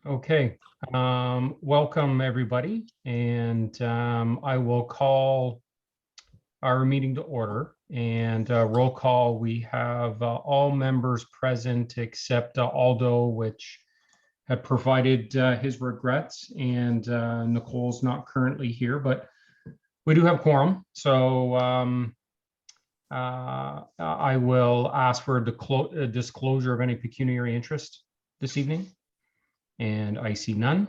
Okay, welcome everybody, and I will call our meeting to order. And roll call, we have all members present except Aldo, which had provided his regrets, and Nicole's not currently here, but we do have quorum. So I will ask for a disclosure of any pecuniary interest this evening. And I see none.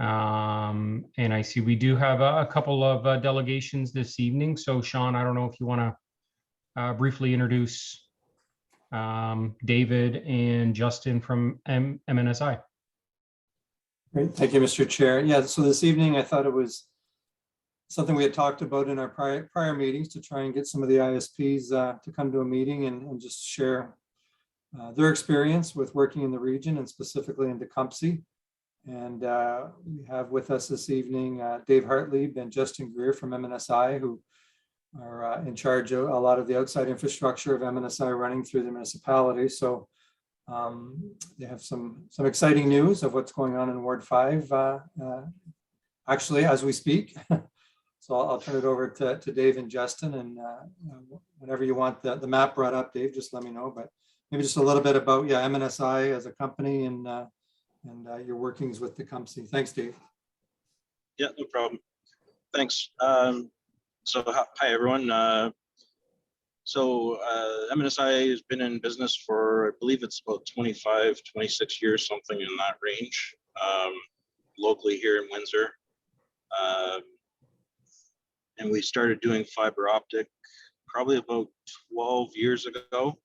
And I see we do have a couple of delegations this evening. So Sean, I don't know if you want to briefly introduce David and Justin from MNSI. Great, thank you, Mr. Chair. Yeah, so this evening I thought it was something we had talked about in our prior meetings to try and get some of the ISPs to come to a meeting and just share their experience with working in the region and specifically in Tecumseh. And we have with us this evening Dave Hartlieb and Justin Greer from MNSI, who are in charge of a lot of the outside infrastructure of MNSI running through the municipality. So they have some exciting news of what's going on in Ward 5, actually, as we speak. So I'll turn it over to Dave and Justin, and whenever you want the map brought up, Dave, just let me know. But maybe just a little bit about MNSI as a company and your workings with Tecumseh. Thanks, Dave. Yeah, no problem. Thanks. So hi everyone. MNSI has been in business for, I believe it's about 25, 26 years, something in that range, locally here in Windsor. And we started doing fiber optic probably about 12 years ago.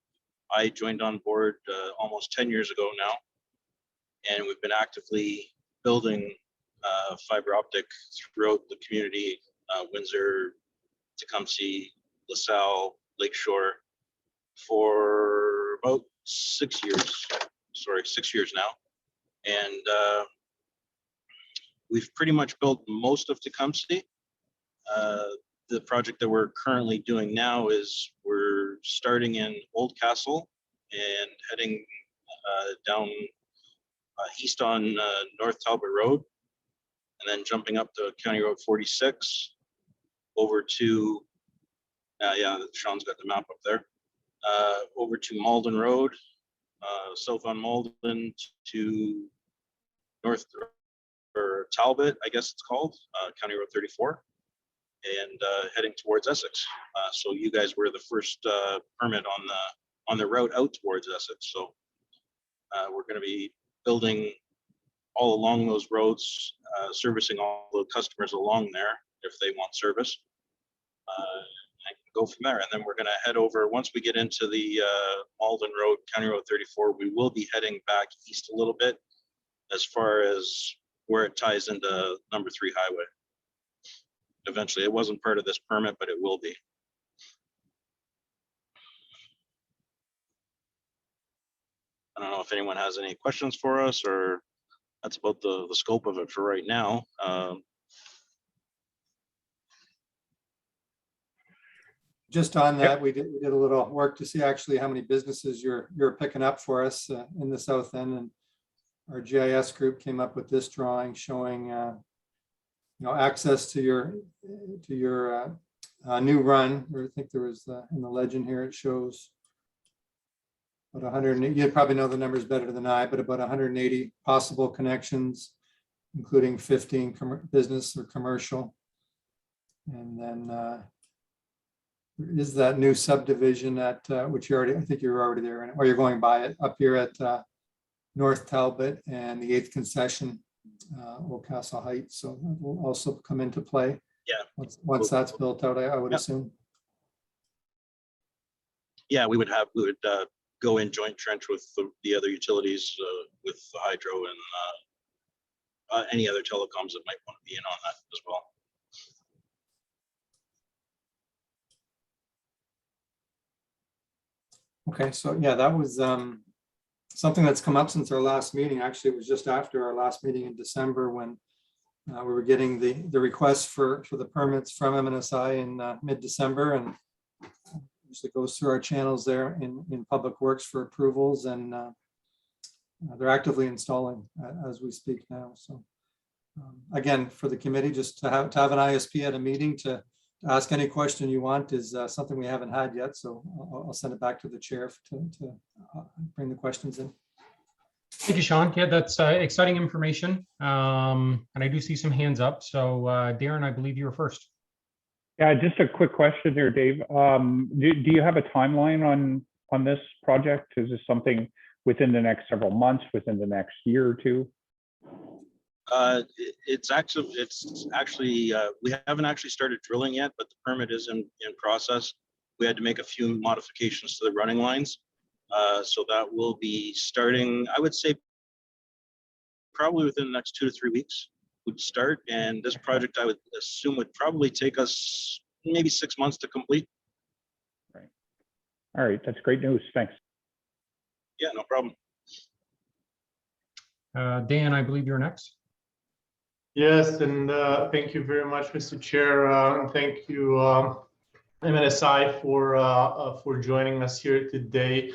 I joined on board almost 10 years ago now, and we've been actively building fiber optic throughout the community, Windsor, Tecumseh, LaSalle, Lakeshore, for about 6 years. Sorry, 6 years now. And we've pretty much built most of Tecumseh. The project that we're currently doing now is we're starting in Oldcastle and heading down east on North Talbot Road, and then jumping up to County Road 46 over to, Sean's got the map up there, over to Malden Road, south on Malden to North, or Talbot, I guess it's called, County Road 34, and heading towards Essex. So you guys were the first permit on the route out towards Essex. So we're going to be building all along those roads, servicing all the customers along there if they want service. And go from there. And then we're going to head over, once we get into the Malden Road, County Road 34, we will be heading back east a little bit as far as where it ties into number 3 highway. Eventually, it wasn't part of this permit, but it will be. I don't know if anyone has any questions for us, or that's about the scope of it for right now. Just on that, we did a little work to see actually how many businesses you're picking up for us in the south end, and our GIS group came up with this drawing showing access to your new run. I think there was in the legend here it shows about 100. You probably know the numbers better than I, but about 180 possible connections, including 15 business or commercial, and then there is that new subdivision at which I think you're already there, or you're going by it up here at North Talbot and the 8th concession, Oldcastle Heights. So that will also come into play. Yeah. Once that's built out, I would assume. Yeah, we would go in joint trench with the other utilities, with the hydro and any other telecoms that might want to be in on that as well. Okay, so yeah, that was something that's come up since our last meeting. Actually, it was just after our last meeting in December when we were getting the requests for the permits from MNSI in mid-December, and usually goes through our channels there in Public Works for approvals, and they're actively installing as we speak now. So again, for the committee, just to have an ISP at a meeting to ask any question you want is something we haven't had yet. So I'll send it back to the chair to bring the questions in. Thank you, Sean. Yeah, that's exciting information. And I do see some hands up. So Darren, I believe you were first. Yeah, just a quick question there, Dave. Do you have a timeline on this project? Is this something within the next several months, within the next year or two? It's actually we haven't actually started drilling yet, but the permit is in process. We had to make a few modifications to the running lines. So that will be starting, I would say, probably within the next 2 to 3 weeks would start. And this project, I would assume, would probably take us maybe 6 months to complete. Right. All right, that's great news. Thanks. Yeah, no problem. Dan, I believe you're next. Yes, and thank you very much, Mr. Chair. And thank you, MNSI, for joining us here today.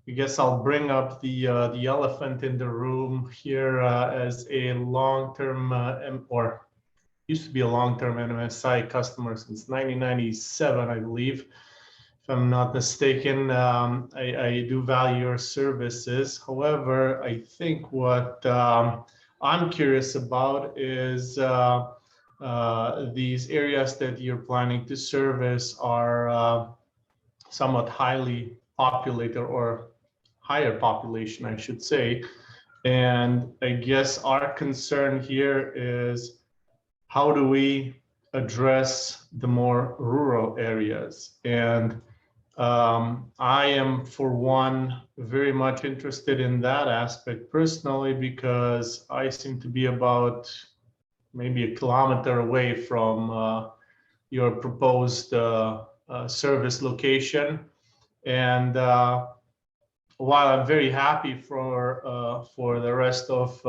I guess I'll bring up the elephant in the room here as a long-term or used to be a long-term MNSI customer since 1997, I believe, if I'm not mistaken. I do value your services. However, I think what I'm curious about is these areas that you're planning to service are somewhat highly populated, or higher population, I should say. And I guess our concern here is, how do we address the more rural areas? And I am, for one, very much interested in that aspect personally, because I seem to be about maybe 1 kilometer away from your proposed service location. And while I'm very happy for the rest of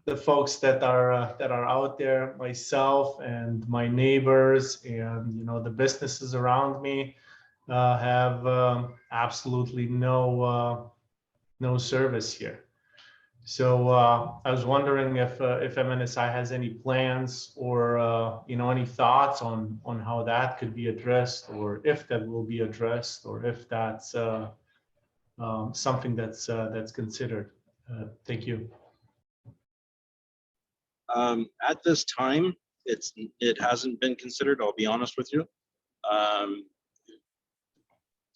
the folks that are out there, myself and my neighbors and the businesses around me have absolutely no service here. So I was wondering if MNSI has any plans or any thoughts on how that could be addressed, or if that will be addressed, or if that's something that's considered. Thank you. At this time, it hasn't been considered, I'll be honest with you.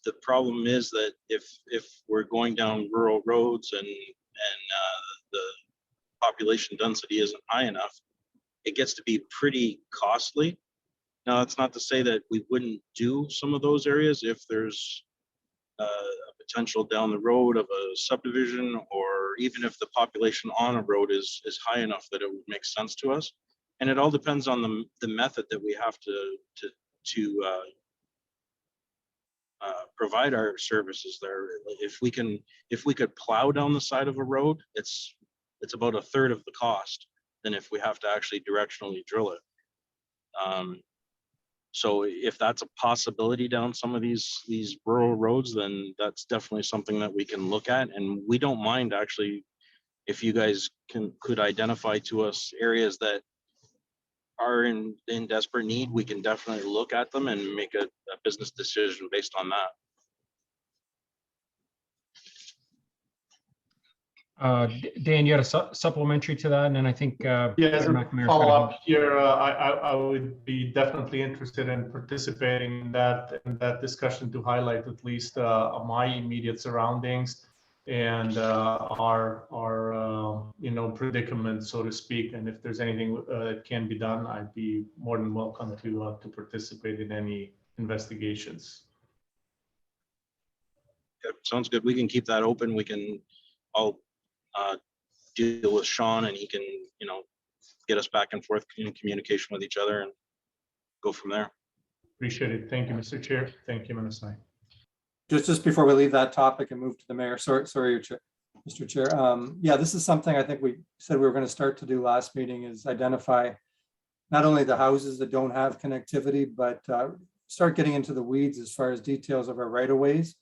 The problem is that if we're going down rural roads and the population density isn't high enough, it gets to be pretty costly. Now, that's not to say that we wouldn't do some of those areas if there's a potential down the road of a subdivision, or even if the population on a road is high enough that it would make sense to us. And it all depends on the method that we have to provide our services there. If we could plow down the side of a road, it's about 1/3 of the cost than if we have to actually directionally drill it. So if that's a possibility down some of these rural roads, then that's definitely something that we can look at. And we don't mind, actually, if you guys could identify to us areas that are in desperate need, we can definitely look at them and make a business decision based on that. Dan, you had a supplementary to that, and then I think Yeah, as a McNamara's follow gonna up here, I would be definitely interested in participating in that discussion, to highlight at least my immediate surroundings and our predicament, so to speak. And if there's anything that can be done, I'd be more than welcome to participate in any investigations. Okay, sounds good. We can keep that open. I'll deal with Sean, and he can, get us back and forth in communication with each other and go from there. Appreciate it. Thank you, Mr. Chair. Thank you, MNSI. Just before we leave that topic and move to the mayor, sorry, Mr. Chair. Yeah, this is something I think we said we were going to start to do last meeting, is identify not only the houses that don't have connectivity, but start getting into the weeds as far as details of our right-of-ways.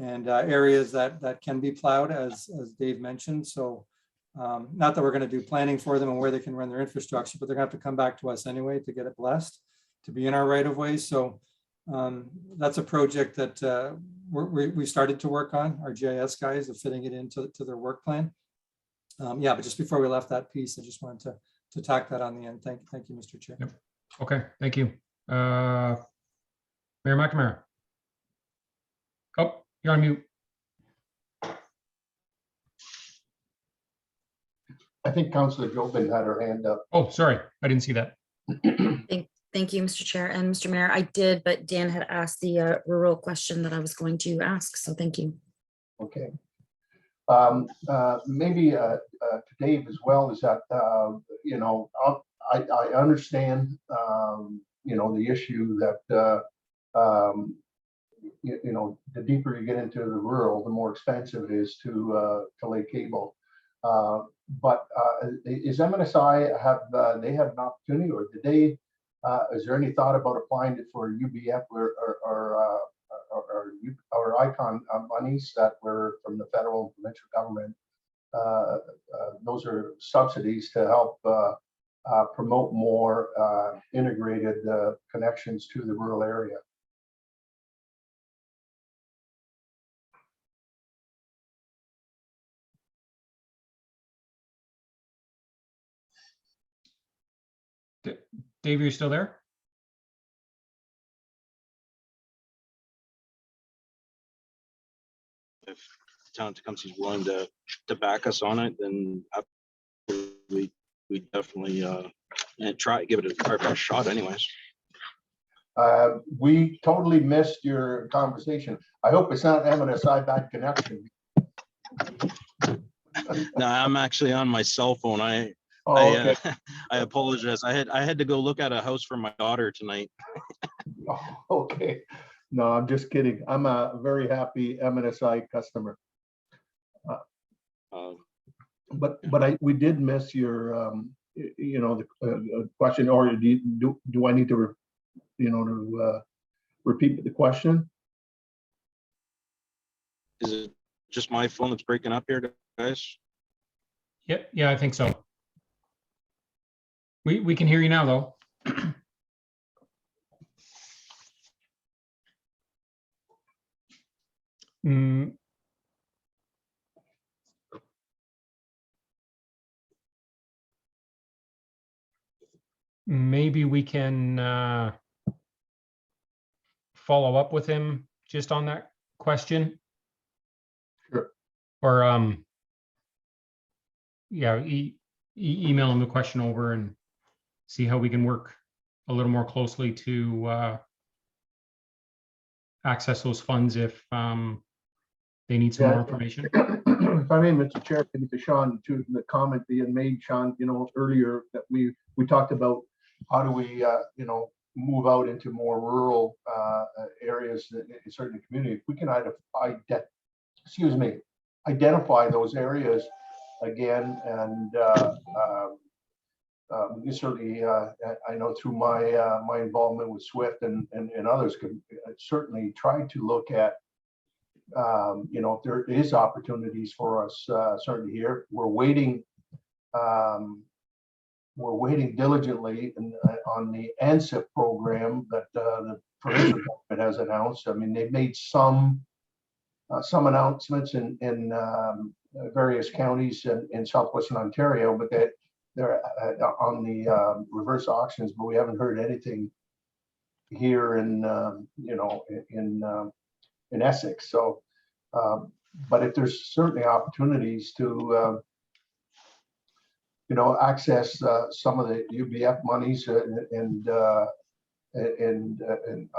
and areas that can be plowed, as Dave mentioned. So not that we're going to do planning for them and where they can run their infrastructure, but they're going to have to come back to us anyway to get it blessed, to be in our right of way. So that's a project that we started to work on. Our GIS guys are fitting it into their work plan. Yeah, but just before we left that piece, I just wanted to tack that on the end. Thank you, Mr. Chair. Yep. Okay, thank you. Mayor McNamara. Oh, you're on mute. I think Councillor Jobin had her hand up. Oh, sorry, I didn't see that. Thank you, Mr. Chair and Mr. Mayor. I did, but Dan had asked the rural question that I was going to ask, so thank you. Okay. Maybe to Dave as well, is that, you know, I understand, you know, the issue that, you know, the deeper you get into the rural, the more expensive it is to lay cable. But is MNSI they have an opportunity, or did they? Is there any thought about applying it for UBF or ICON monies that were from the federal and provincial government? Those are subsidies to help promote more integrated connections to the rural area. Dave, are you still there? If town of Tecumseh is willing to back us on it, then we definitely give it our best shot anyways. We totally missed your conversation. I hope it's not MNSI bad connection. No, I'm actually on my cell phone. I apologize. I had to go look at a house for my daughter tonight. Okay. No, I'm just kidding. I'm a very happy MNSI customer. But we did miss your, you know, the question, or do I need to, you know, to repeat the question? Is it just my phone that's breaking up here, guys? Yeah, I think so. We can hear you now, though. Maybe we can follow up with him just on that question. Sure. Or yeah, email him the question over and see how we can work a little more closely to access those funds if they need some more information. If I may, Mr. Chair, maybe to Sean, to the comment being made, Sean, you know, earlier that we talked about how do we, you know, move out into more rural areas in certain communities. If we can identify those areas again, and we certainly, I know through my involvement with SWIFT and others, could certainly try to look at, you know, if there is opportunities for us, certainly here. We're waiting diligently on the ANSIP program that the provincial government has announced. I mean, they've made some announcements in various counties in southwestern Ontario, but they're on the reverse auctions, but we haven't heard anything here in you know, in Essex. So, but if there's certainly opportunities to you know, access some of the UBF monies and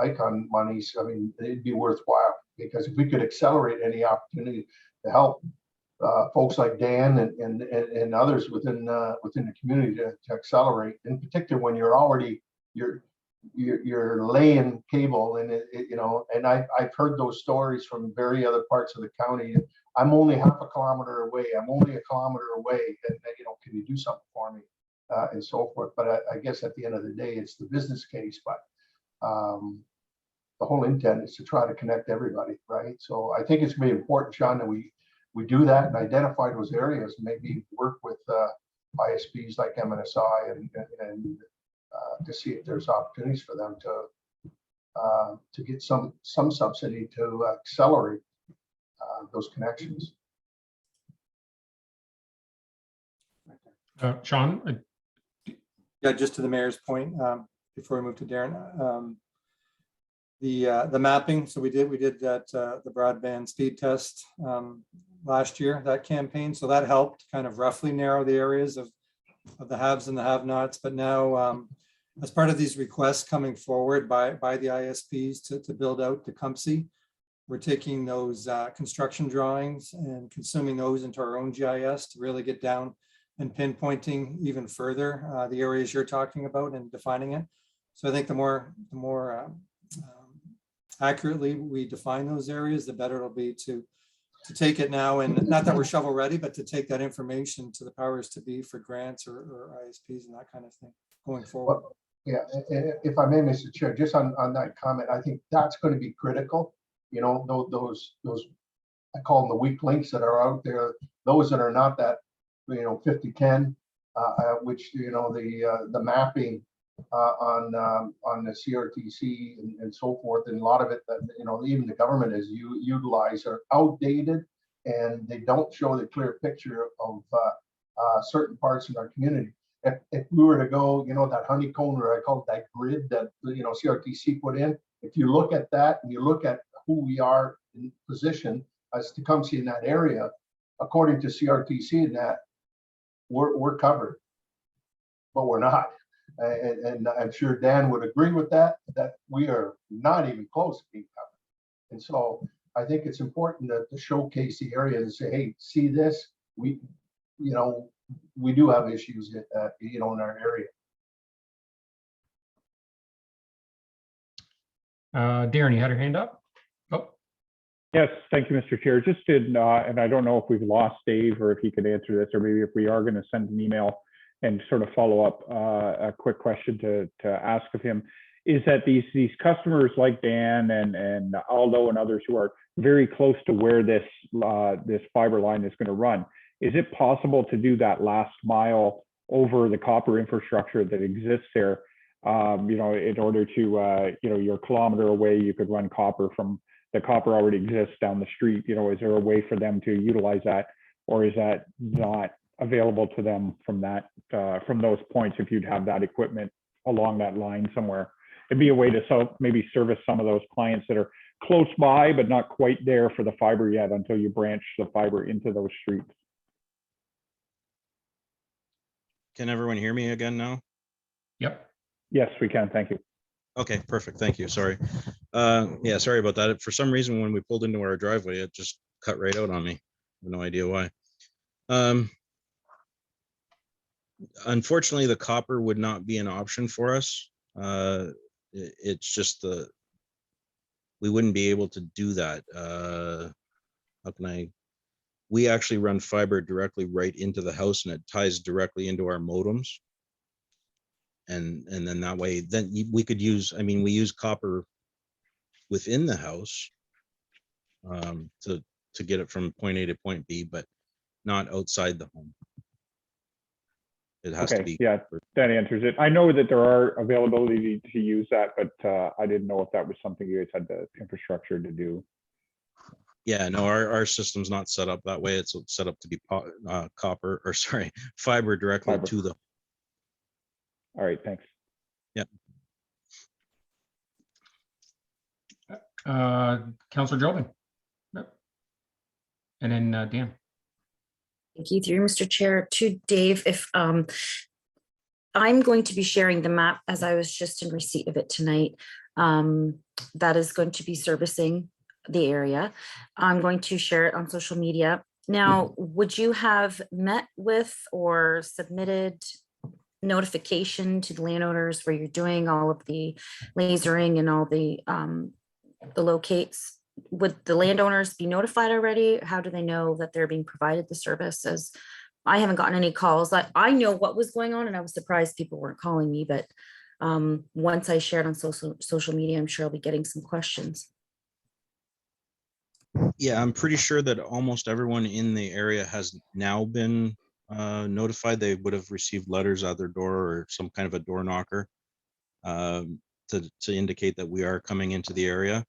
ICON monies, I mean, it'd be worthwhile, because if we could accelerate any opportunity to help folks like Dan and others within the community to accelerate, in particular when you're already you're laying cable, and it, you know, and I've heard those stories from very other parts of the county. I'm only half a kilometer away. I'm only a kilometer away, and you know, can you do something for me, and so forth. But I guess at the end of the day, it's the business case. But the whole intent is to try to connect everybody, right? So I think it's gonna be important, Sean, that we do that and identify those areas, maybe work with ISPs like MNSI and to see if there's opportunities for them to get some subsidy to accelerate those connections. Sean, Yeah, just to the mayor's point, before we move to Darren, the mapping. So we did that the broadband speed test last year, that campaign. So that helped kind of roughly narrow the areas of the haves and the have-nots. But now, as part of these requests coming forward by the ISPs to build out Tecumseh, we're taking those construction drawings and consuming those into our own GIS to really get down and pinpointing even further the areas you're talking about and defining it. So I think the more accurately we define those areas, the better it'll be to take it now, and not that we're shovel ready, but to take that information to the powers to be for grants or ISPs and that kind of thing going forward. Well, yeah, if I may, Mr. Chair, just on that comment, I think that's going to be critical. You know, those I call them the weak links that are out there, those that are not that, 50-10, which, the mapping on the CRTC and so forth, and a lot of it that, even the government has utilized are outdated, and they don't show the clear picture of certain parts in our community. If we were to go, that honeycomb, or I call it that grid that, CRTC put in, if you look at that and you look at who we are in position as Tecumseh in that area, according to CRTC, in that we're covered, but we're not. And I'm sure Dan would agree with that we are not even close to being covered. And so I think it's important to showcase the area and say, hey, see this, we do have issues in our area. Darren, you had your hand up? Oh, Yes, thank you, Mr. Chair. Just did, and I don't know if we've lost Dave or if he could answer this, or maybe if we are going to send an email and sort of follow up a quick question to ask of him, is that these customers like Dan and Aldo and others who are very close to where this fiber line is going to run, is it possible to do that last mile over the copper infrastructure that exists there? In order to, you're a kilometer away, you could run copper from the copper already exists down the street. Is there a way for them to utilize that, or is that not available to them from those points? If you'd have that equipment along that line somewhere, it'd be a way to maybe service some of those clients that are close by but not quite there for the fiber yet until you branch the fiber into those streets. Can everyone hear me again now? yep. Yes, we can. Thank you. Okay, perfect. Thank you. Sorry. Yeah, sorry about that. For some reason, when we pulled into our driveway, it just cut right out on me. I have no idea why. Unfortunately, the copper would not be an option for us. It's just we wouldn't be able to do that. How can I? We actually run fiber directly right into the house, and it ties directly into our modems. And then that way, then we could use, we use copper within the house to get it from point A to point B, but not outside the home. It has to be. Yeah, that answers it. I know that there are availability to use that, but I didn't know if that was something you guys had the infrastructure to do. Yeah, no, our system's not set up that way. It's set up to be fiber directly to the. All right, thanks. Yeah. Councillor Jobin. Yep. And then Dan. Thank you, through Mr. Chair, to Dave. If I'm going to be sharing the map, as I was just in receipt of it tonight, that is going to be servicing the area. I'm going to share it on social media. Now, would you have met with or submitted notification to the landowners where you're doing all of the lasering and all the locates? Would the landowners be notified already? How do they know that they're being provided the service? As I haven't gotten any calls. I know what was going on, and I was surprised people weren't calling me, but Once I share it on social media, I'm sure I'll be getting some questions. Yeah, I'm pretty sure that almost everyone in the area has now been notified. They would have received letters at their door or some kind of a door knocker to indicate that we are coming into the area.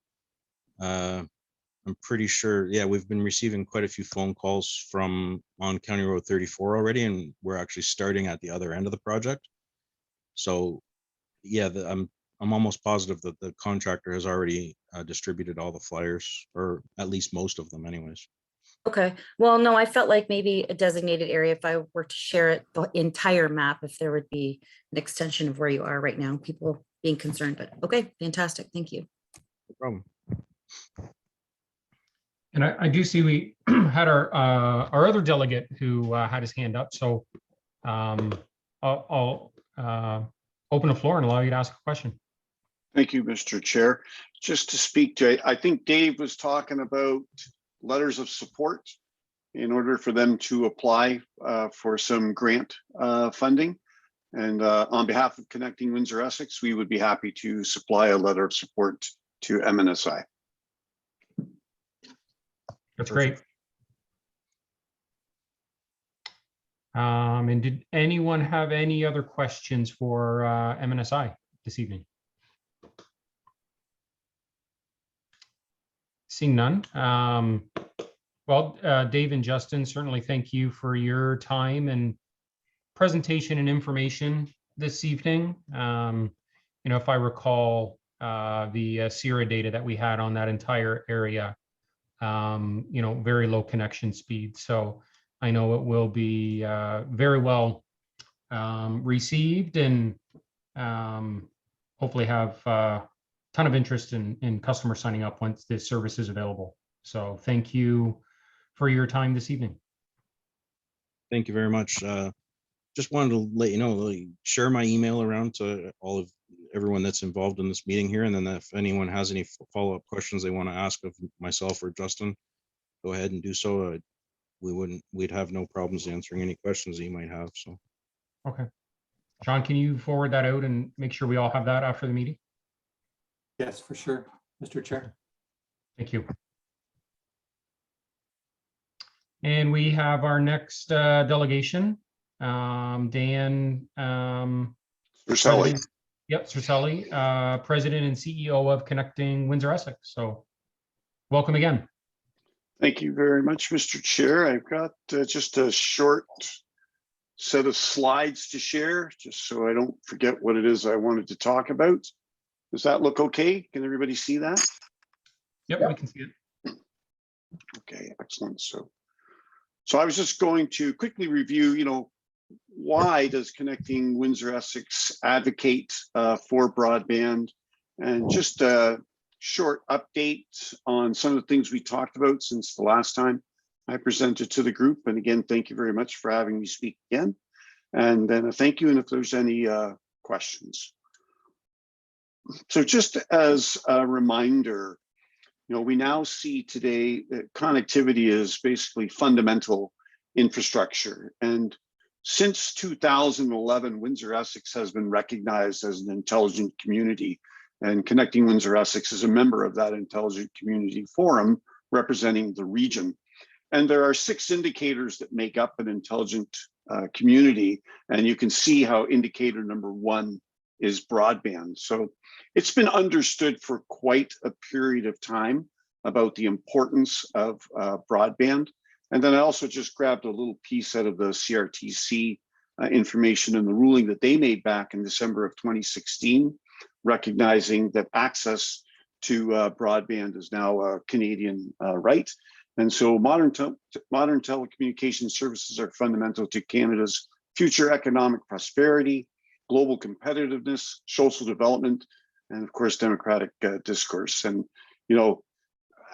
I'm pretty sure, yeah, we've been receiving quite a few phone calls from on County Road 34 already, and we're actually starting at the other end of the project. So yeah, I'm almost positive that the contractor has already distributed all the flyers, or at least most of them anyways. Okay, well, no, I felt like maybe a designated area, if I were to share it, the entire map, if there would be an extension of where you are right now, people being concerned, but okay, fantastic, thank you. No problem. And I do see we had our other delegate who had his hand up. So I'll open the floor and allow you to ask a question. Thank you, Mr. Chair. Just to speak to, I think Dave was talking about letters of support in order for them to apply for some grant funding. And on behalf of Connecting Windsor-Essex, we would be happy to supply a letter of support to MNSI. That's great. And did anyone have any other questions for MNSI this evening? Seeing none. Well, Dave and Justin, certainly thank you for your time and presentation and information this evening. If I recall the Sierra data that we had on that entire area, very low connection speed. So I know it will be very well received and hopefully have a ton of interest in customers signing up once this service is available. So thank you for your time this evening. Thank you very much. Just wanted to let you know, share my email around to everyone that's involved in this meeting here. And then if anyone has any follow-up questions they want to ask of myself or Justin, go ahead and do so. We'd have no problems answering any questions that you might have. So. Okay. John, can you forward that out and make sure we all have that after the meeting? Yes, for sure, Mr. Chair. Thank you. And we have our next delegation, Dan Urselli. Yep, Cercelli, President and CEO of Connecting Windsor-Essex. So welcome again. Thank you very much, Mr. Chair. I've got just a short set of slides to share, just so I don't forget what it is I wanted to talk about. Does that look okay? Can everybody see that? Yep, we can see it. Okay, excellent. So I was just going to quickly review, why does Connecting Windsor-Essex advocate for broadband, and just a short update on some of the things we talked about since the last time I presented to the group. And again, thank you very much for having me speak again. And then a thank you, and if there's any questions. So just as a reminder, we now see today that connectivity is basically fundamental infrastructure. And since 2011, Windsor-Essex has been recognized as an intelligent community, and Connecting Windsor-Essex is a member of that Intelligent Community Forum representing the region. And there are 6 indicators that make up an intelligent community. And you can see how indicator number 1 is broadband. So it's been understood for quite a period of time about the importance of broadband. And then I also just grabbed a little piece out of the CRTC information and the ruling that they made back in December of 2016, recognizing that access to broadband is now a Canadian right. And so modern telecommunication services are fundamental to Canada's future economic prosperity, global competitiveness, social development, and of course, democratic discourse. And,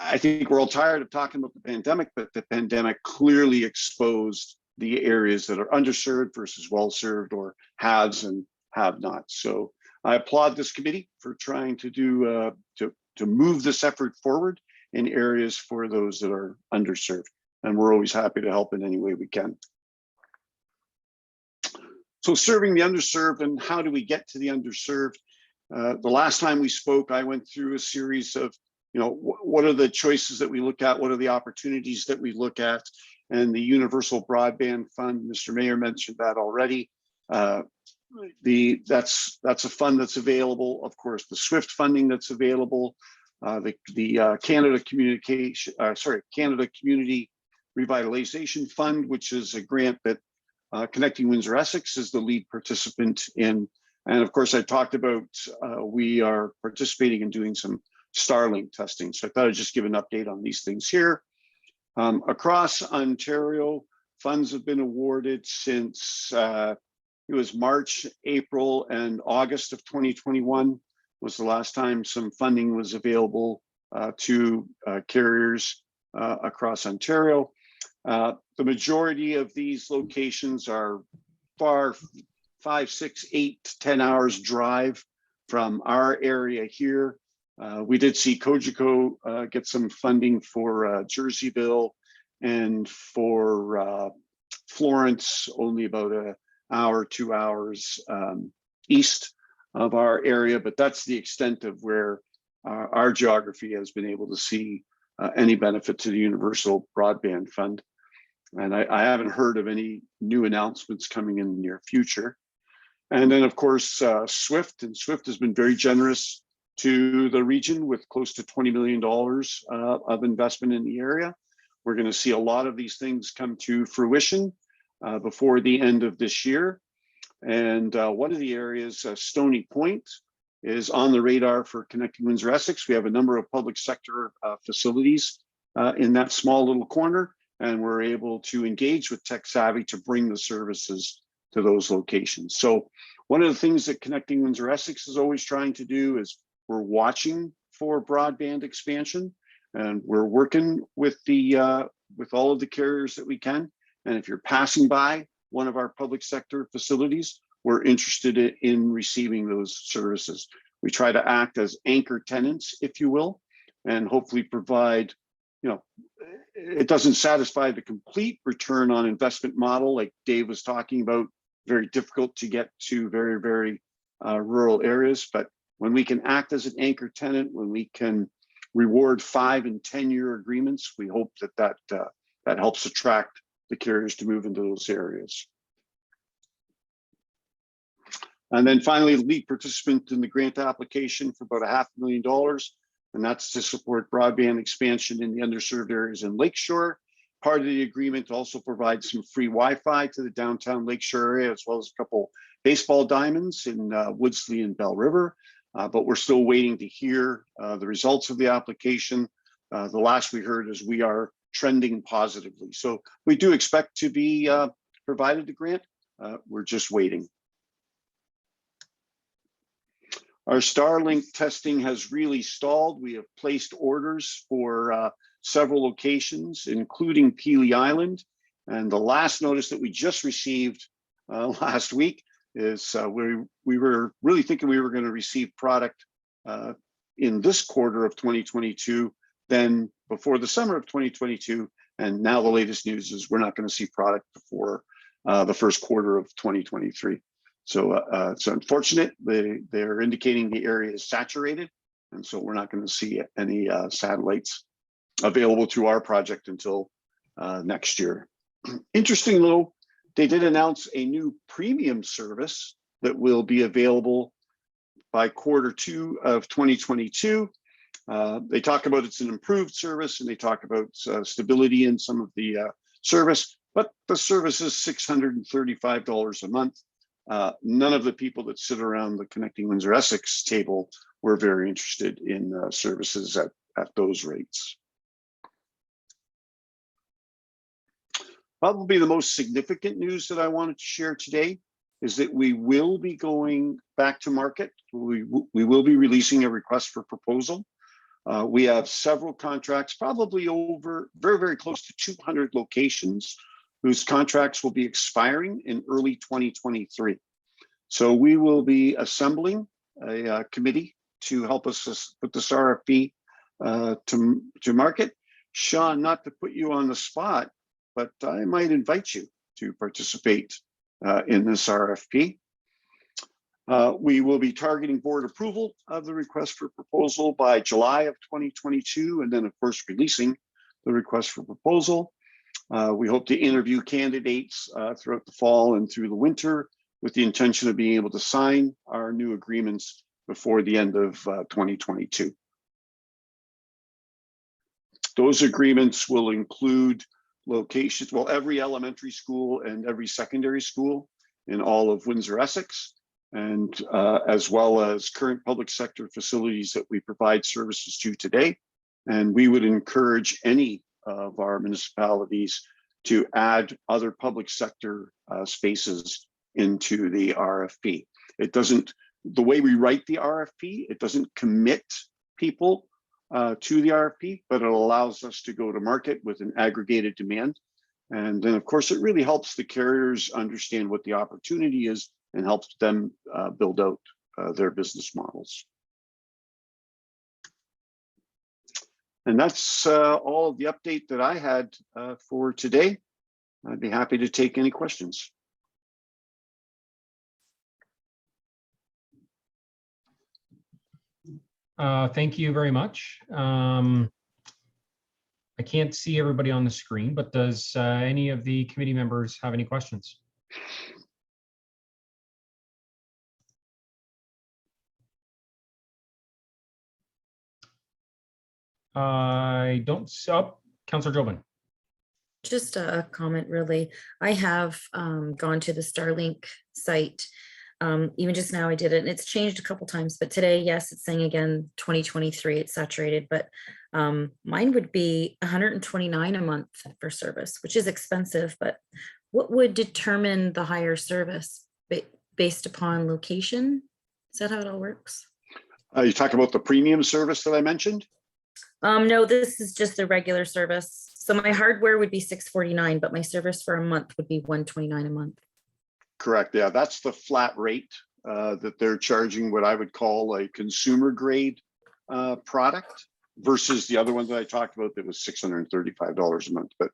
I think we're all tired of talking about the pandemic, but the pandemic clearly exposed the areas that are underserved versus well-served, or haves and have-nots. So I applaud this committee for trying to do to move this effort forward in areas for those that are underserved. And we're always happy to help in any way we can. So serving the underserved, and how do we get to the underserved? The last time we spoke, I went through a series of, what are the choices that we look at? What are the opportunities that we look at? And the Universal Broadband Fund, Mr. Mayor mentioned that already. That's a fund that's available. Of course, the SWIFT funding that's available, the Canada Community Revitalization Fund, which is a grant that Connecting Windsor Essex is the lead participant in. And of course, I talked about we are participating in doing some Starlink testing. So I thought I'd just give an update on these things here. Across Ontario, funds have been awarded since it was March, April, and August of 2021 was the last time some funding was available to carriers across Ontario. The majority of these locations are far 5, 6, 8, 10 hours drive from our area here. We did see Cogeco get some funding for Jerseyville, and for Florence, only about an hour, 2 hours east of our area, but that's the extent of where our geography has been able to see any benefit to the Universal Broadband Fund. And I haven't heard of any new announcements coming in the near future. And then of course, SWIFT, and SWIFT has been very generous to the region with close to $20 million of investment in the area. We're going to see a lot of these things come to fruition before the end of this year. And one of the areas, Stony Point, is on the radar for Connecting Windsor Essex. We have a number of public sector facilities in that small little corner, and we're able to engage with Tech Savvy to bring the services to those locations. So one of the things that Connecting Windsor Essex is always trying to do is we're watching for broadband expansion, and we're working with all of the carriers that we can. And if you're passing by one of our public sector facilities, we're interested in receiving those services. We try to act as anchor tenants, if you will, and hopefully provide, it doesn't satisfy the complete return on investment model like Dave was talking about, very difficult to get to very, very rural areas. But when we can act as an anchor tenant, when we can reward 5 and 10-year agreements, we hope that helps attract the carriers to move into those areas. And then finally, the lead participant in the grant application for about $500,000, and that's to support broadband expansion in the underserved areas in Lakeshore. Part of the agreement also provides some free Wi-Fi to the downtown Lakeshore area, as well as a couple baseball diamonds in Woodsley and Bell River. But we're still waiting to hear the results of the application. The last we heard is we are trending positively. So we do expect to be provided the grant. We're just waiting. Our Starlink testing has really stalled. We have placed orders for several locations, including Pelee Island. And the last notice that we just received last week is we were really thinking we were going to receive product in this quarter of 2022, then before the summer of 2022. And now the latest news is we're not going to see product before the first quarter of 2023. So it's unfortunate. They're indicating the area is saturated. And so we're not going to see any satellites available to our project until next year. Interesting though, they did announce a new premium service that will be available by Q2 of 2022. They talk about it's an improved service, and they talk about stability in some of the service, but the service is $635 a month. None of the people that sit around the Connecting Windsor Essex table were very interested in services at those rates. Probably the most significant news that I wanted to share today is that we will be going back to market. We will be releasing a request for proposal. We have several contracts, probably over very, very close to 200 locations whose contracts will be expiring in early 2023. So we will be assembling a committee to help us put this RFP to market. Sean, not to put you on the spot, but I might invite you to participate in this RFP. We will be targeting board approval of the request for proposal by July of 2022, and then of course releasing the request for proposal. We hope to interview candidates throughout the fall and through the winter with the intention of being able to sign our new agreements before the end of 2022. Those agreements will include locations, well, every elementary school and every secondary school in all of Windsor, Essex, and as well as current public sector facilities that we provide services to today. And we would encourage any of our municipalities to add other public sector spaces into the RFP. It doesn't, the way we write the RFP, it doesn't commit people to the RFP, but it allows us to go to market with an aggregated demand. And then of course, it really helps the carriers understand what the opportunity is and helps them build out their business models. And that's all of the update that I had for today. I'd be happy to take any questions. Thank you very much. I can't see everybody on the screen, but does any of the committee members have any questions? I don't. Councillor Jobin. Just a comment, really. I have gone to the Starlink site. Even just now I did it, and it's changed a couple times, but today, yes, it's saying again 2023, it's saturated, but mine would be 129 a month for service, which is expensive. But what would determine the higher service based upon location? Is that how it all works? You talk about the premium service that I mentioned? No, this is just the regular service. So my hardware would be $649, but my service for a month would be $129 a month. Correct. Yeah, that's the flat rate that they're charging, what I would call a consumer grade product versus the other one that I talked about that was $635 a month. But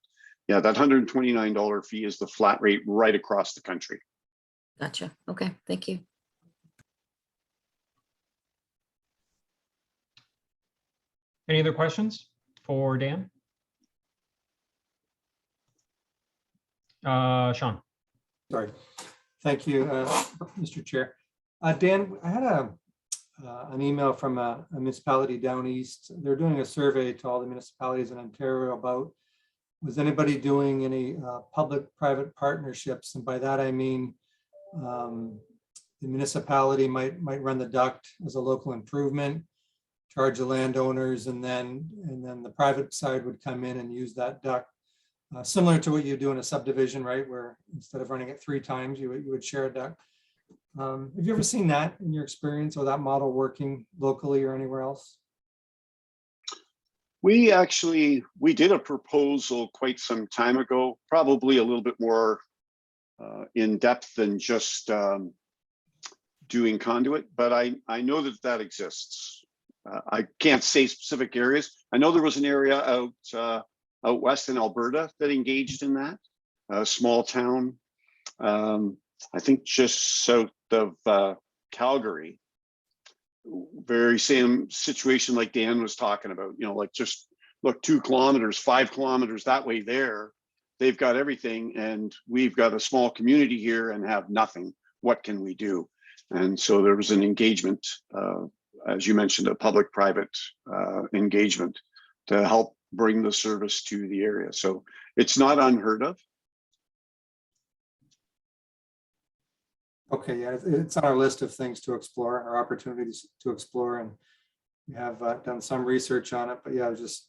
yeah, that $129 fee is the flat rate right across the country. Gotcha. Okay, thank you. Any other questions for Dan? Sean. Sorry. Thank you, Mr. Chair. Dan, I had an email from a municipality down east. They're doing a survey to all the municipalities in Ontario about, was anybody doing any public-private partnerships? And by that, I mean, the municipality might run the duct as a local improvement, charge the landowners, and then the private side would come in and use that duct. Similar to what you do in a subdivision, right? Where instead of running it 3 times, you would share a duct. Have you ever seen that in your experience, or that model working locally or anywhere else? We did a proposal quite some time ago, probably a little bit more in depth than just doing conduit, but I know that exists. I can't say specific areas. I know there was an area out west in Alberta that engaged in that, a small town, I think just south of Calgary. Very same situation like Dan was talking about, you know, like just look 2 kilometers, 5 kilometers that way there, they've got everything and we've got a small community here and have nothing. What can we do? And so there was an engagement, as you mentioned, a public-private engagement to help bring the service to the area. So it's not unheard of. Okay, yeah, it's on our list of things to explore, or opportunities to explore, and we have done some research on it. But yeah, it was just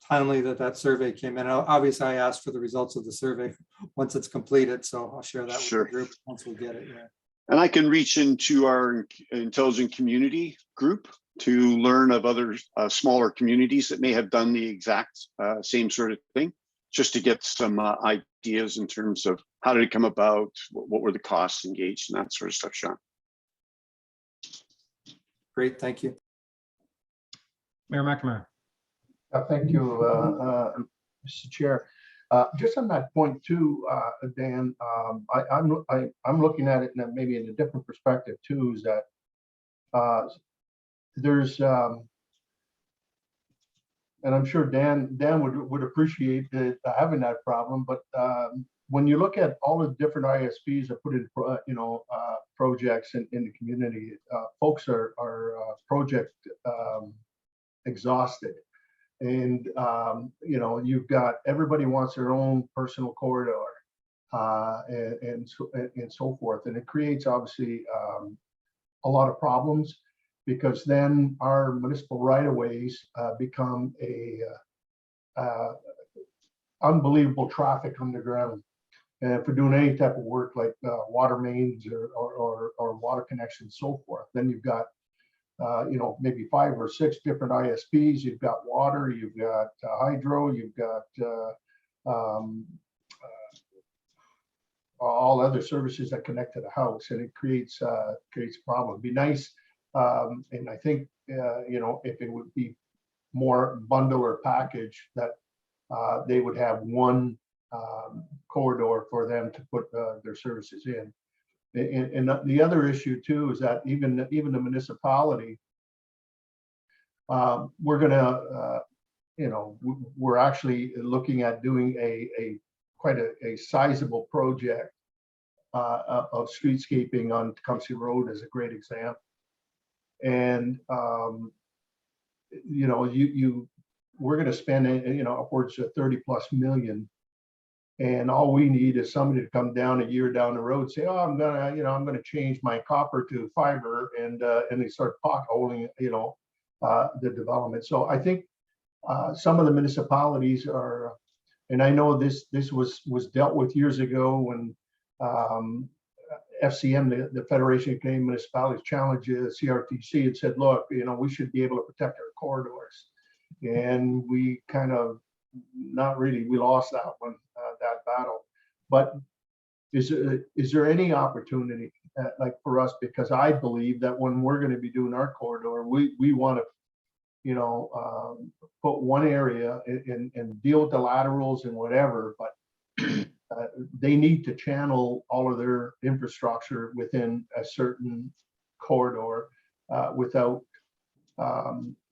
timely that survey came in. Obviously, I asked for the results of the survey once it's completed, so I'll share that with the group once we get it. Yeah. And I can reach into our intelligent community group to learn of other smaller communities that may have done the exact same sort of thing, just to get some ideas in terms of how did it come about, what were the costs engaged, and that sort of stuff, Sean. Great, thank you. Mayor McNamara. Thank you, Mr. Chair. Just on that point too, Dan, I'm looking at it maybe in a different perspective too, is that there's, and I'm sure Dan would appreciate having that problem, but when you look at all the different ISPs that put in, projects in the community, folks are project exhausted. And, you've got, everybody wants their own personal corridor and so forth. And it creates obviously a lot of problems, because then our municipal right-of-ways become a unbelievable traffic underground. And if we're doing any type of work like water mains or water connections, so forth, then you've got maybe 5 or 6 different ISPs. You've got water, you've got hydro, you've got all other services that connect to the house, and it creates a problem. It'd be nice, and I think if it would be more bundle or package, that they would have one corridor for them to put their services in. And the other issue too is that even the municipality, we're gonna, we're actually looking at doing quite a sizable project of streetscaping on Tecumseh Road as a great example. And we're going to spend upwards of 30+ million. And all we need is somebody to come down a year down the road, say, oh, I'm gonna change my copper to fiber, and they start potholing, the development. So I think some of the municipalities are, and I know this was dealt with years ago when FCM, the Federation of Canadian Municipalities, challenged the CRTC and said, look, we should be able to protect our corridors. And we kind of, not really, we lost that one, that battle. But is there any opportunity like for us? Because I believe that when we're going to be doing our corridor, we want to, put one area and deal with the laterals and whatever, but they need to channel all of their infrastructure within a certain corridor without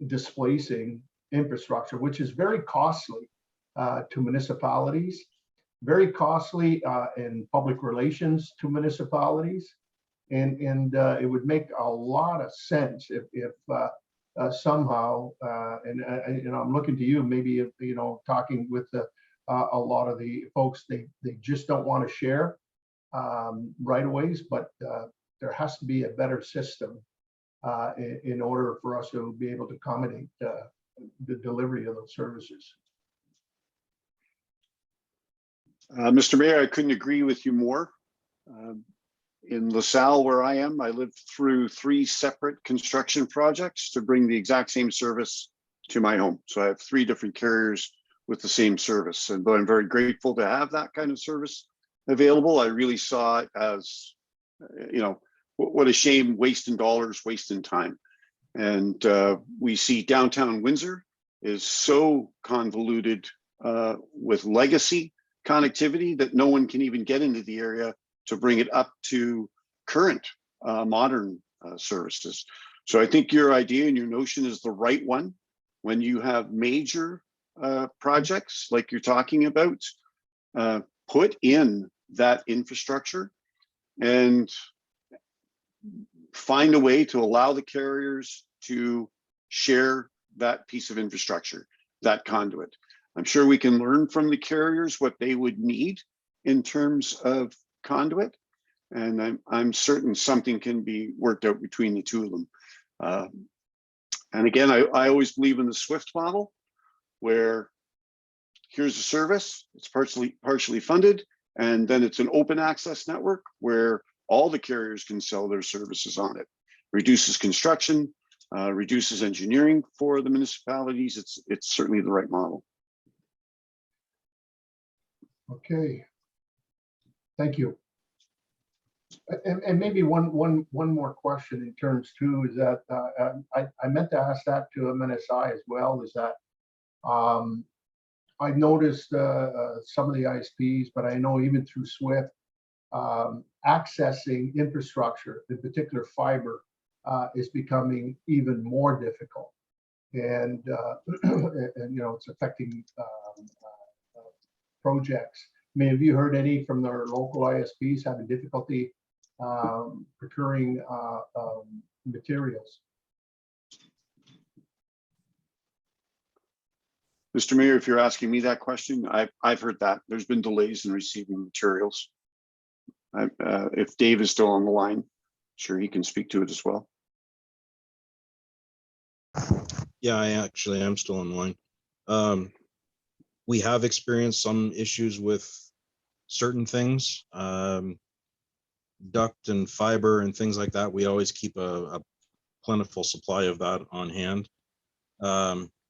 displacing infrastructure, which is very costly to municipalities, very costly in public relations to municipalities, and it would make a lot of sense if somehow, and I'm looking to you, maybe talking with a lot of the folks, they just don't want to share right-of-ways, but there has to be a better system in order for us to be able to accommodate the delivery of those services. Mr. Mayor, I couldn't agree with you more. In LaSalle, where I am, I lived through 3 separate construction projects to bring the exact same service to my home. So I have 3 different carriers with the same service. And though I'm very grateful to have that kind of service available, I really saw it as, what a shame, wasting dollars, wasting time. And we see downtown Windsor is so convoluted with legacy connectivity that no one can even get into the area to bring it up to current modern services. So I think your idea and your notion is the right one. When you have major projects like you're talking about, put in that infrastructure and find a way to allow the carriers to share that piece of infrastructure, that conduit. I'm sure we can learn from the carriers what they would need in terms of conduit, and I'm certain something can be worked out between the 2 of them. And again, I always believe in the SWIFT model, where here's a service, it's partially funded, and then it's an open access network where all the carriers can sell their services on it. Reduces construction, reduces engineering for the municipalities. It's certainly the right model. Okay, thank you. And maybe one more question in terms too is that I meant to ask that to MNSI as well, is that I noticed some of the ISPs, but I know even through SWIFT, accessing infrastructure, in particular fiber, is becoming even more difficult. And, and you know, it's affecting projects. I mean, have you heard any from their local ISPs having difficulty procuring materials? Mr. Mayor, if you're asking me that question, I've heard that. There's been delays in receiving materials. If Dave is still on the line, sure, he can speak to it as well. Yeah, I actually am still on the line. We have experienced some issues with certain things, duct and fiber and things like that. We always keep a plentiful supply of that on hand.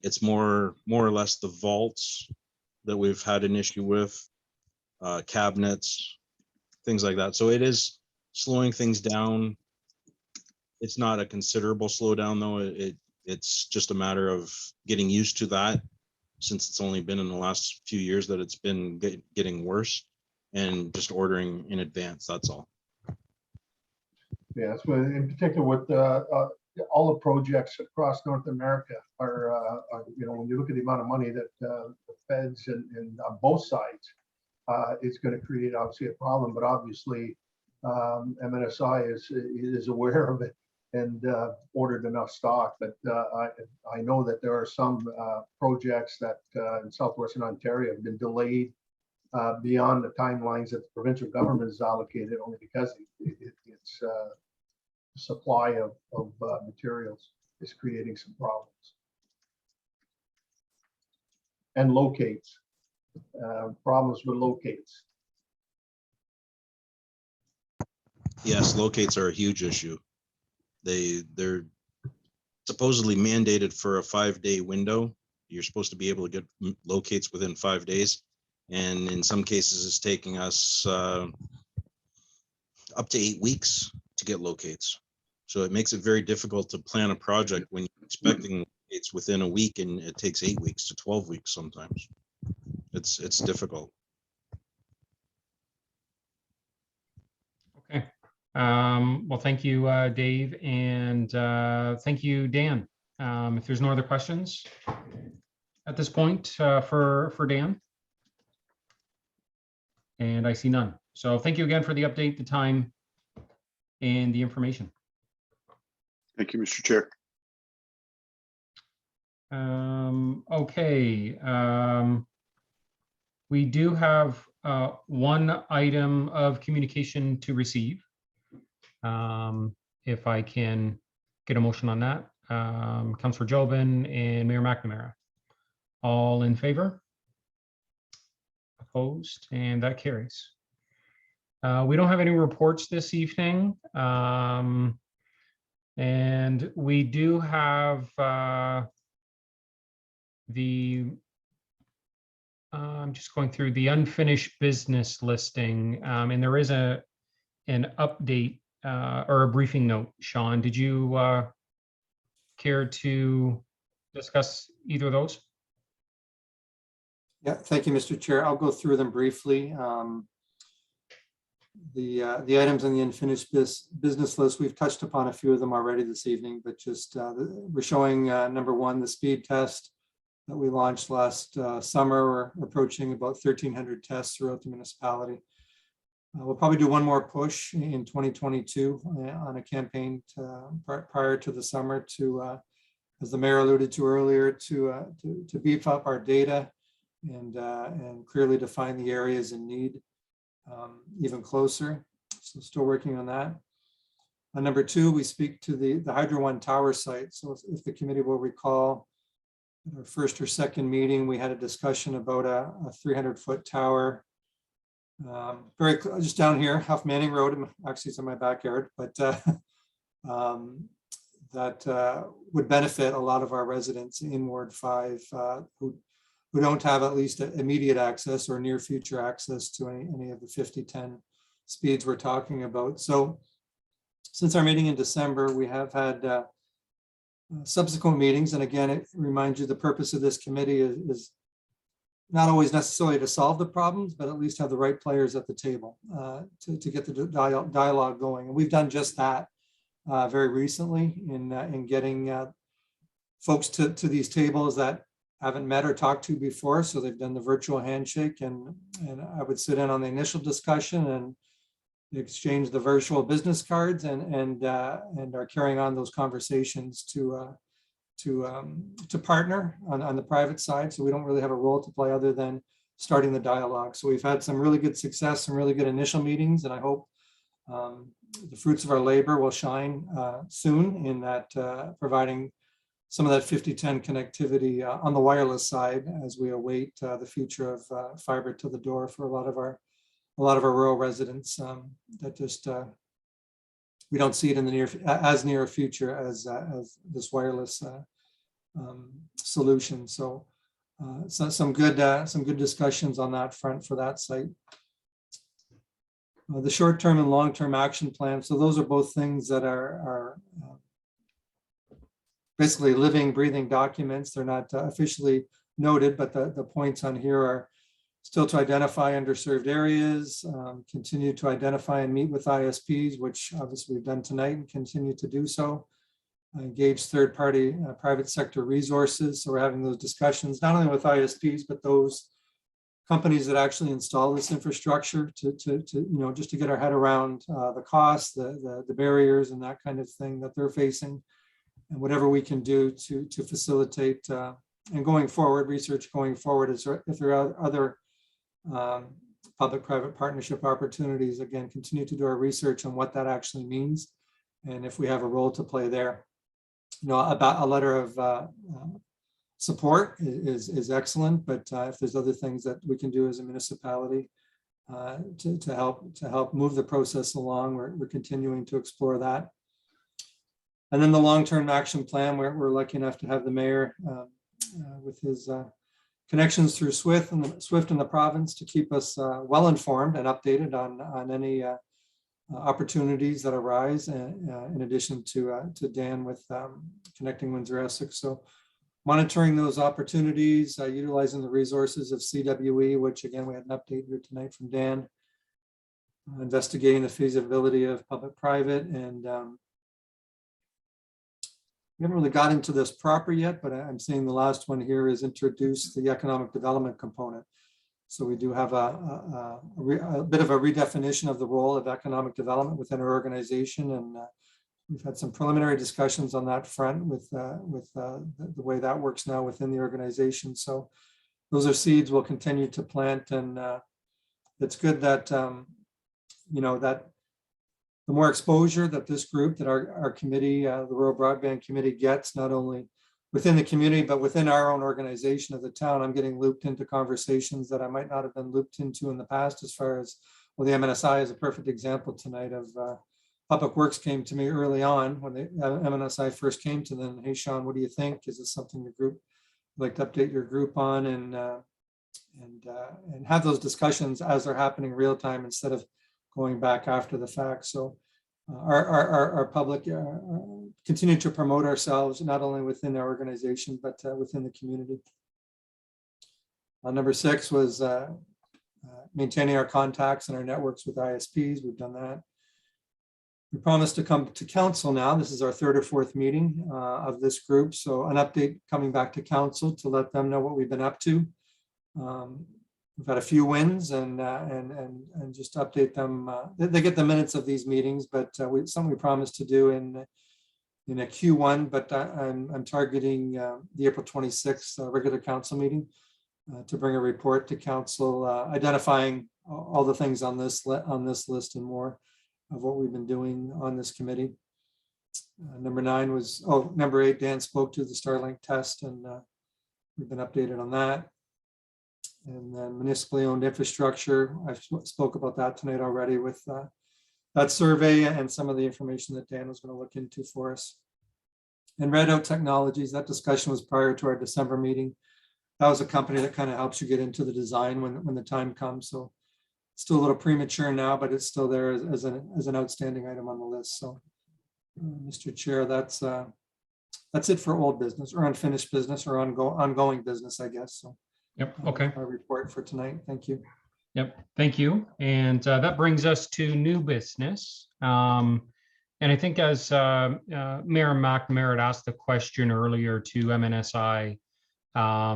It's more or less the vaults that we've had an issue with, cabinets, things like that. So it is slowing things down. It's not a considerable slowdown though. It's just a matter of getting used to that, since it's only been in the last few years that it's been getting worse, and just ordering in advance, that's all. Yes, well, in particular with all the projects across North America are, you know, when you look at the amount of money that the feds and on both sides, it's going to create obviously a problem, but obviously MNSI is aware of it and ordered enough stock. But I know that there are some projects that in Southwestern Ontario have been delayed beyond the timelines that the provincial government has allocated, only because it's supply of materials is creating some problems. And locates, problems with locates. Yes, locates are a huge issue. They're supposedly mandated for a 5-day window. You're supposed to be able to get locates within 5 days. And in some cases, it's taking us up to 8 weeks to get locates. So it makes it very difficult to plan a project when you're expecting locates within a week, and it takes 8 weeks to 12 weeks sometimes. It's difficult. Okay. Well, thank you, Dave, and thank you, Dan. If there's no other questions at this point for Dan. And I see none. So thank you again for the update, the time, and the information. Thank you, Mr. Chair. Okay. We do have one item of communication to receive. If I can get a motion on that. Councillor Jobin and Mayor McNamara. All in favor? Opposed, and that carries. We don't have any reports this evening. And we do have I'm just going through the unfinished business listing, and there is an update or a briefing note. Sean, did you care to discuss either of those? Yeah, thank you, Mr. Chair. I'll go through them briefly. The items on the unfinished business list, we've touched upon a few of them already this evening, but just we're showing number one, the speed test that we launched last summer. We're approaching about 1,300 tests throughout the municipality. We'll probably do one more push in 2022 on a campaign prior to the summer to, as the mayor alluded to earlier, to beef up our data and clearly define the areas in need even closer. So still working on that. Number two, we speak to the Hydro One Tower site. So if the committee will recall, in our first or second meeting, we had a discussion about a 300-foot tower. Very just down here, Half Manning Road. Actually, it's in my backyard, but that would benefit a lot of our residents in Ward 5 who don't have at least immediate access or near future access to any of the 50-10 speeds we're talking about. So since our meeting in December, we have had subsequent meetings. And again, it reminds you the purpose of this committee is not always necessarily to solve the problems, but at least have the right players at the table to get the dialogue going. And we've done just that very recently in getting folks to these tables that haven't met or talked to before. So they've done the virtual handshake, and I would sit in on the initial discussion and exchange the virtual business cards, and are carrying on those conversations to partner on the private side. So we don't really have a role to play other than starting the dialogue. So we've had some really good success, some really good initial meetings, and I hope the fruits of our labor will shine soon in that providing some of that 50-10 connectivity on the wireless side as we await the future of fiber to the door for a lot of our rural residents that just we don't see it in the near future as this wireless solution. So, some good discussions on that front for that site. The short-term and long-term action plan. So those are both things that are basically living, breathing documents. They're not officially noted, but the points on here are still to identify underserved areas, continue to identify and meet with ISPs, which obviously we've done tonight and continue to do so. Engage third-party private sector resources. So we're having those discussions, not only with ISPs, but those companies that actually install this infrastructure to just to get our head around the costs, the barriers and that kind of thing that they're facing, and whatever we can do to facilitate and going forward, research going forward, is if there are other public-private partnership opportunities, again, continue to do our research on what that actually means, and if we have a role to play there. About a letter of support is excellent, but if there's other things that we can do as a municipality to help move the process along, we're continuing to explore that. And then the long-term action plan, we're lucky enough to have the mayor with his connections through SWIFT and the province to keep us well informed and updated on any opportunities that arise, in addition to Dan with Connecting Windsor-Essex. So monitoring those opportunities, utilizing the resources of CWE, which again, we had an update here tonight from Dan, investigating the feasibility of public-private, and we haven't really got into this proper yet, but I'm seeing the last one here is introduce the economic development component. So we do have a bit of a redefinition of the role of economic development within our organization, and we've had some preliminary discussions on that front with the way that works now within the organization. So those are seeds we'll continue to plant, and it's good that that the more exposure that this group, that our committee, the Rural Broadband Committee, gets, not only within the community, but within our own organization of the town. I'm getting looped into conversations that I might not have been looped into in the past, as far as, well, the MNSI is a perfect example tonight of Public Works came to me early on when the MNSI first came to them. Hey, Sean, what do you think? Is this something your group would like to update your group on, and have those discussions as they're happening real time instead of going back after the fact. So our public continue to promote ourselves, not only within our organization, but within the community. Number 6 was maintaining our contacts and our networks with ISPs. We've done that. We promised to come to council now. This is our 3rd or 4th meeting of this group. So an update coming back to council to let them know what we've been up to. We've had a few wins, and just update them. They get the minutes of these meetings, but something we promised to do in a Q1. But I'm targeting the April 26th regular council meeting to bring a report to council, identifying all the things on this list and more of what we've been doing on this committee. Number 9 was, number 8, Dan spoke to the Starlink test, and we've been updated on that. And then municipally owned infrastructure, I spoke about that tonight already with that survey and some of the information that Dan was going to look into for us. And Red Oak Technologies, that discussion was prior to our December meeting. That was a company that kind of helps you get into the design when the time comes. So it's still a little premature now, but it's still there as an outstanding item on the list. So Mr. Chair, that's it for old business, or unfinished business, or ongoing business, I guess. So Yep, okay. Our report for tonight. Thank you. Yep, thank you. And that brings us to new business. And I think as Mayor McNamara had asked the question earlier to MNSI,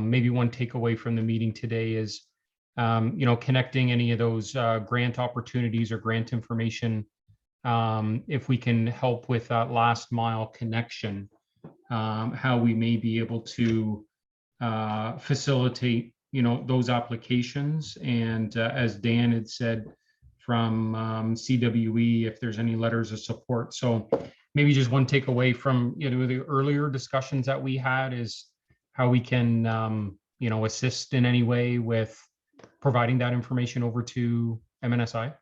maybe one takeaway from the meeting today is, connecting any of those grant opportunities or grant information, if we can help with that last mile connection, how we may be able to facilitate those applications. And as Dan had said, from CWE, if there's any letters of support. So maybe just one takeaway from the earlier discussions that we had is how we can assist in any way with providing that information over to MNSI.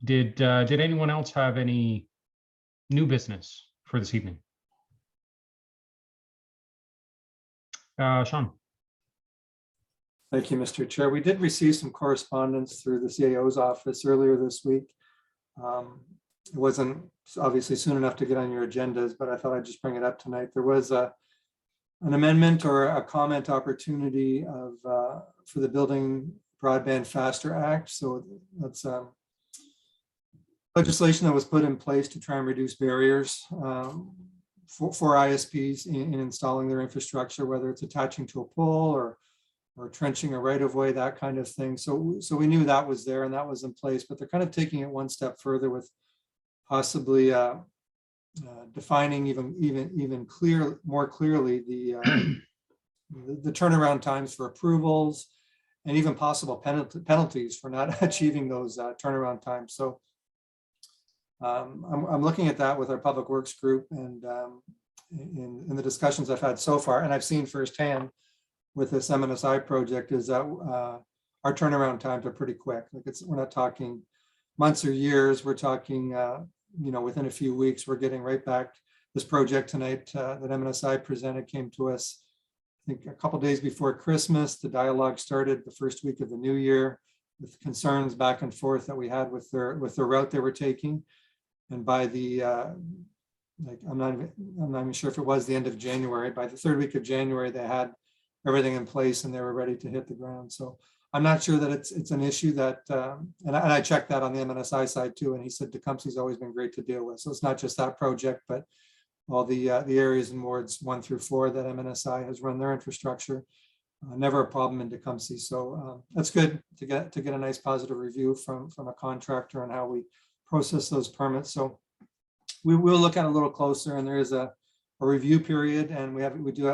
Did anyone else have any new business for this evening? Sean. Thank you, Mr. Chair. We did receive some correspondence through the CAO's office earlier this week. It wasn't obviously soon enough to get on your agendas, but I thought I'd just bring it up tonight. There was an amendment or a comment opportunity for the Building Broadband Faster Act. So that's legislation that was put in place to try and reduce barriers for ISPs in installing their infrastructure, whether it's attaching to a pole or trenching a right of way, that kind of thing. So we knew that was there and that was in place, but they're kind of taking it one step further with possibly defining even more clearly the turnaround times for approvals and even possible penalties for not achieving those turnaround times. So I'm looking at that with our public works group, and in the discussions I've had so far, and I've seen firsthand with this MNSI project, is that our turnaround times are pretty quick. Like we're not talking months or years. We're talking, within a few weeks. We're getting right back. This project tonight that MNSI presented came to us, I think, a couple of days before Christmas. The dialogue started the first week of the new year with concerns back and forth that we had with their route they were taking. And by the I'm not even sure if it was the end of January. By the third week of January, they had everything in place and they were ready to hit the ground. So I'm not sure that it's an issue that, and I checked that on the MNSI side too. And he said Tecumseh's always been great to deal with. So it's not just that project, but all the areas in wards 1 through 4 that MNSI has run their infrastructure. Never a problem in Tecumseh. So that's good to get a nice positive review from a contractor on how we process those permits. So we will look at it a little closer, and there is a review period, and we do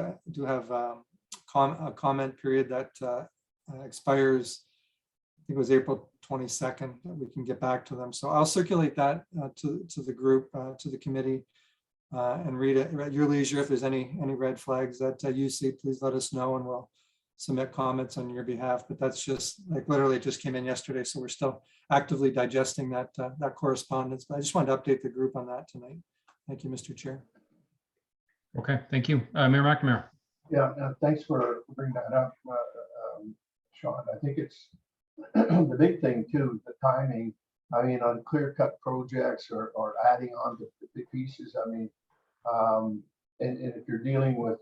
have a comment period that expires, I think it was April 22nd, that we can get back to them. So I'll circulate that to the group, to the committee, and read it at your leisure. If there's any red flags that you see, please let us know and we'll submit comments on your behalf. But that's just like literally it just came in yesterday, so we're still actively digesting that correspondence. But I just wanted to update the group on that tonight. Thank you, Mr. Chair. Okay, thank you. Mayor McNamara. Yeah, thanks for bringing that up, Sean. I think it's the big thing too, the timing. I mean, on clear-cut projects or adding on to the pieces. I mean, and if you're dealing with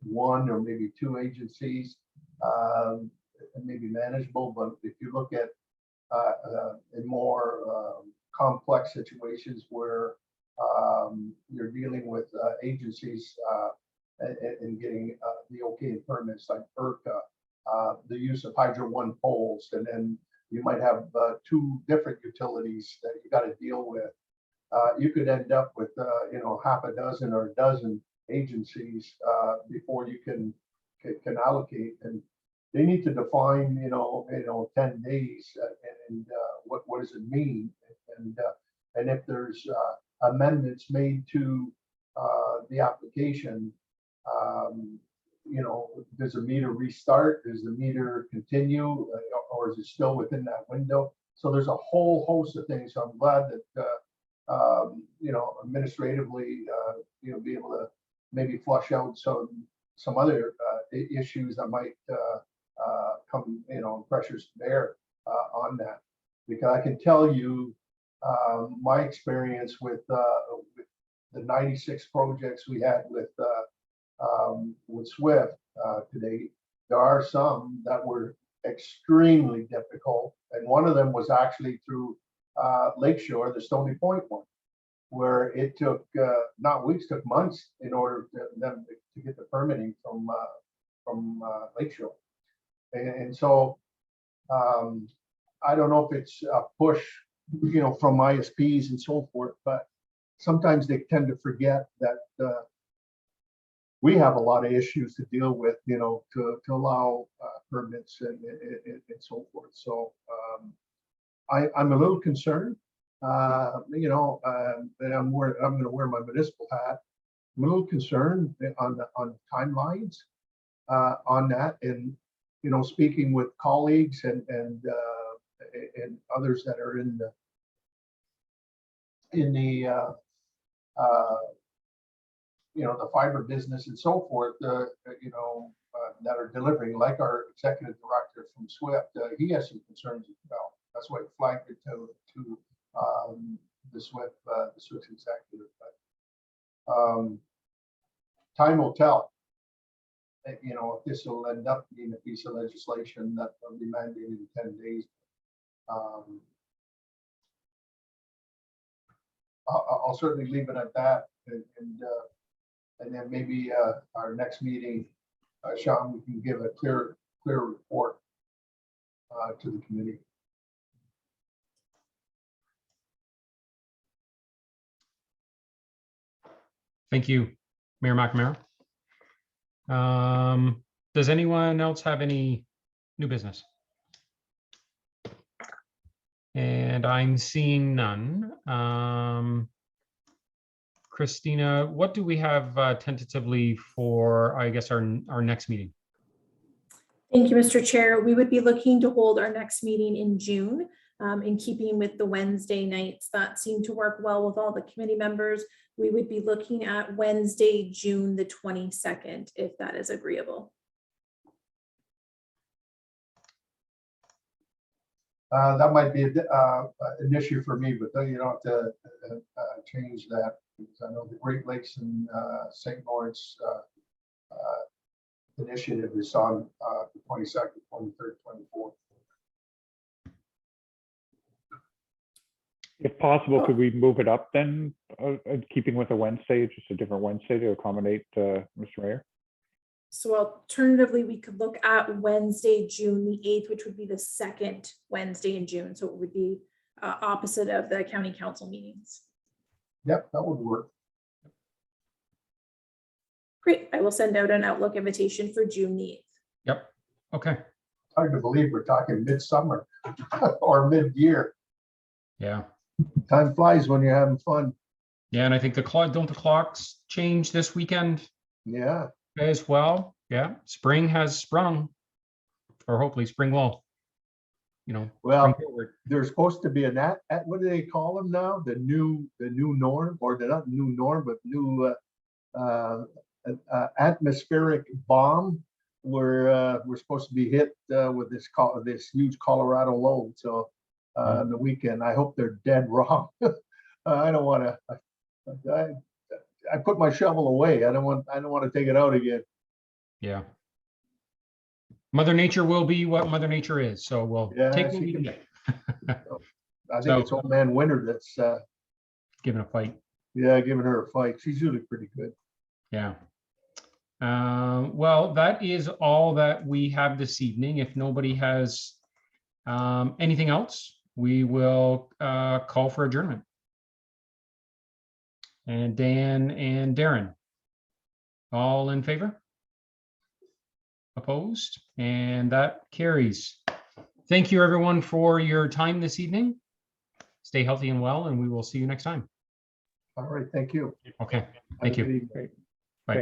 one or maybe two agencies, it may be manageable. But if you look at in more complex situations where you're dealing with agencies and getting the okay and permits like ERCA, the use of Hydro One poles, and then you might have two different utilities that you got to deal with. You could end up with half a dozen or a dozen agencies before you can allocate, and they need to define 10 days and what does it mean, and if there's amendments made to the application, does the meter restart? Does the meter continue, or is it still within that window? So there's a whole host of things. So I'm glad that administratively, be able to maybe flush out some other issues that might come, pressures to bear on that. Because I can tell you my experience with the 96 projects we had with SWIFT today, there are some that were extremely difficult. And one of them was actually through Lakeshore, the Stony Point one, where it took not weeks, took months in order for them to get the permitting from Lakeshore. And so I don't know if it's a push, from ISPs and so forth, but sometimes they tend to forget that we have a lot of issues to deal with, to allow permits and so forth. So I'm a little concerned, and I'm going to wear my municipal hat. I'm a little concerned on the timelines on that, and speaking with colleagues and others that are in the the fiber business and so forth, that are delivering, like our executive director from SWIFT, he has some concerns as well. That's why I flagged it to the SWIFT executive. But time will tell. If this will end up being a piece of legislation that will be mandated in 10 days. I'll certainly leave it at that, and then maybe our next meeting, Sean, we can give a clear report to the committee. Thank you, Mayor McNamara. Does anyone else have any new business? And I'm seeing none. Christina, what do we have tentatively for, I guess, our next meeting? Thank you, Mr. Chair. We would be looking to hold our next meeting in June, in keeping with the Wednesday nights that seem to work well with all the committee members. We would be looking at Wednesday, June the 22nd, if that is agreeable. That might be an issue for me, but you don't have to change that, because I know the Great Lakes and St. Lawrence initiative is on the 22nd, 23rd, 24th. If possible, could we move it up then, keeping with a Wednesday, just a different Wednesday to accommodate Mr. Mayor? So alternatively, we could look at Wednesday, June the 8th, which would be the second Wednesday in June. So it would be opposite of the county council meetings. Yep, that would work. Great. I will send out an Outlook invitation for June the 8th. Yep. Okay. Hard to believe we're talking midsummer or mid-year. Yeah. Time flies when you're having fun. Yeah, and I think the clocks change this weekend Yeah. as well. Yeah, spring has sprung, or hopefully spring will, Well, spring forward. there's supposed to be what do they call them now? The new norm, or they're not new norm, but new atmospheric bomb. We're supposed to be hit with this huge Colorado low. So the weekend, I hope they're dead wrong. I don't want to. I put my shovel away. I don't want to take it out again. Yeah. Mother Nature will be what Mother Nature is. So we'll take what we can get. I think it's old man Winter that's Giving a fight. Yeah, giving her a fight. She's usually pretty good. Yeah. Well, that is all that we have this evening. If nobody has anything else, we will call for adjournment. And Dan and Darren, all in favor? Opposed? And that carries. Thank you, everyone, for your time this evening. Stay healthy and well, and we will see you next time. All right, thank you. Okay, Have thank a good you. evening. Great.